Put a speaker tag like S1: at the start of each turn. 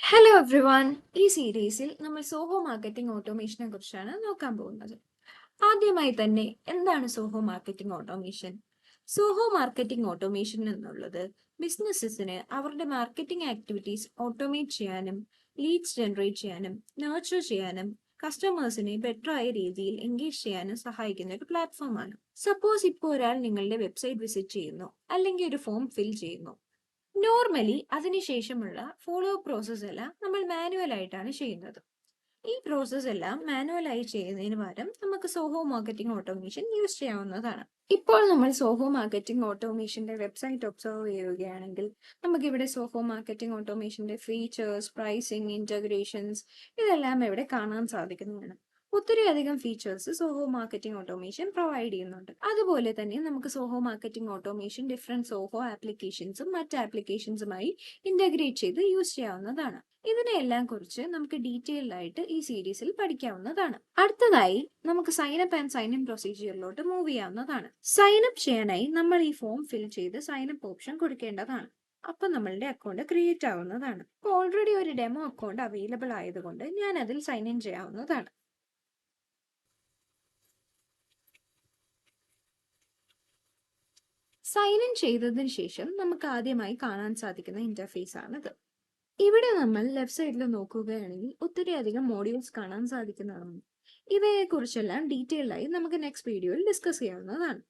S1: Hello everyone. ഈ സീരീസിൽ നമ്മൾ സോഹോ മാർക്കറ്റിംഗ് ഓട്ടോമേഷനെ കുറിച്ചാണ് നോക്കാൻ പോകുന്നത്. ആദ്യമായി തന്നെ എന്താണ് Zoho marketing automation? Zoho marketing automation എന്നുള്ളത് ബിസിനസ്സസിന് അവരുടെ മാർക്കറ്റിംഗ് ആക്ടിവിറ്റീസ് ഓട്ടോമേറ്റ് ചെയ്യാനും ലീഡ്സ് ജനറേറ്റ് ചെയ്യാനും നർച്ചർ ചെയ്യാനും കസ്റ്റമേഴ്സിനെ ബെറ്റർ ആയ രീതിയിൽ എൻഗേജ് ചെയ്യാനും സഹായിക്കുന്ന ഒരു പ്ലാറ്റ്ഫോമാണ്. സപ്പോസ് ഇപ്പോൾ ഒരാൾ നിങ്ങളുടെ വെബ്സൈറ്റ് വിസിറ്റ് ചെയ്യുന്നു അല്ലെങ്കിൽ ഒരു ഫോം ഫിൽ ചെയ്യുന്നു. നോർമലി അതിനുശേഷമുള്ള ഫോളോ അപ്പ് പ്രോസസ് എല്ലാം നമ്മൾ മാനുവൽ ആയിട്ടാണ് ചെയ്യുന്നത്. ഈ പ്രോസസ് എല്ലാം മാനുവലായി ചെയ്യുന്നതിന് പകരം നമുക്ക് സോഹോ മാർക്കറ്റിംഗ് ഓട്ടോമേഷൻ യൂസ് ചെയ്യാവുന്നതാണ്. ഇപ്പോൾ നമ്മൾ സോഹോ മാർക്കറ്റിംഗ് ഓട്ടോമേഷന്റെ വെബ്സൈറ്റ് ഒബ്സർവ് ചെയ്യുകയാണെങ്കിൽ നമുക്ക് ഇവിടെ സോഹോ മാർക്കറ്റിംഗ് ഓട്ടോമേഷന്റെ ഫീച്ചേഴ്സ്, പ്രൈസിംഗ്, ഇന്റഗ്രേഷൻസ് ഇതെല്ലാം ഇവിടെ കാണാൻ സാധിക്കുന്നതാണ്. ഒത്തിരിയധികം features Zoho marketing automation provide ചെയ്യുന്നുണ്ട്. അതുപോലെ തന്നെ നമുക്ക് Zoho marketing automation different Zoho ആപ്ലിക്കേഷൻസും മറ്റ് ആപ്ലിക്കേഷൻസുമായി ഇന്റഗ്രേറ്റ് ചെയ്ത് യൂസ് ചെയ്യാവുന്നതാണ്. ഇതിനെല്ലാം കുറിച്ച് നമുക്ക് ഡീറ്റെയിൽഡ് ആയിട്ട് ഈ സീരീസിൽ പഠിക്കാവുന്നതാണ്. അടുത്തതായി നമുക്ക് sign up and sign in പ്രൊസീജിയറിലോട്ട് മൂവ് ചെയ്യാവുന്നതാണ്. സൈൻ അപ്പ് ചെയ്യാനായി നമ്മൾ ഈ ഫോം ഫിൽ ചെയ്ത് സൈൻ അപ്പ് ഓപ്ഷൻ കൊടുക്കേണ്ടതാണ്. അപ്പൊ നമ്മളുടെ അക്കൗണ്ട് ക്രിയേറ്റ് ആവുന്നതാണ്. ഇപ്പോൾ ഓൾറെഡി ഒരു ഡെമോ അക്കൗണ്ട് അവൈലബിൾ ആയതുകൊണ്ട് ഞാൻ അതിൽ സൈൻ ഇൻ ചെയ്യാവുന്നതാണ്. സൈൻ ഇൻ ചെയ്തതിന് ശേഷം നമുക്ക് ആദ്യമായി കാണാൻ സാധിക്കുന്ന ഇന്റർഫേസ് ആണിത്. ഇവിടെ നമ്മൾ ലെഫ്റ്റ് സൈഡിൽ നോക്കുകയാണെങ്കിൽ ഒത്തിരിയധികം മോഡ്യൂൾസ് കാണാൻ സാധിക്കുന്നതാണ്. ഇവയെ കുറിച്ചെല്ലാം ഡീറ്റെയിൽ ആയി നമുക്ക് നെക്സ്റ്റ് വീഡിയോയിൽ ഡിസ്കസ് ചെയ്യാവുന്നതാണ്.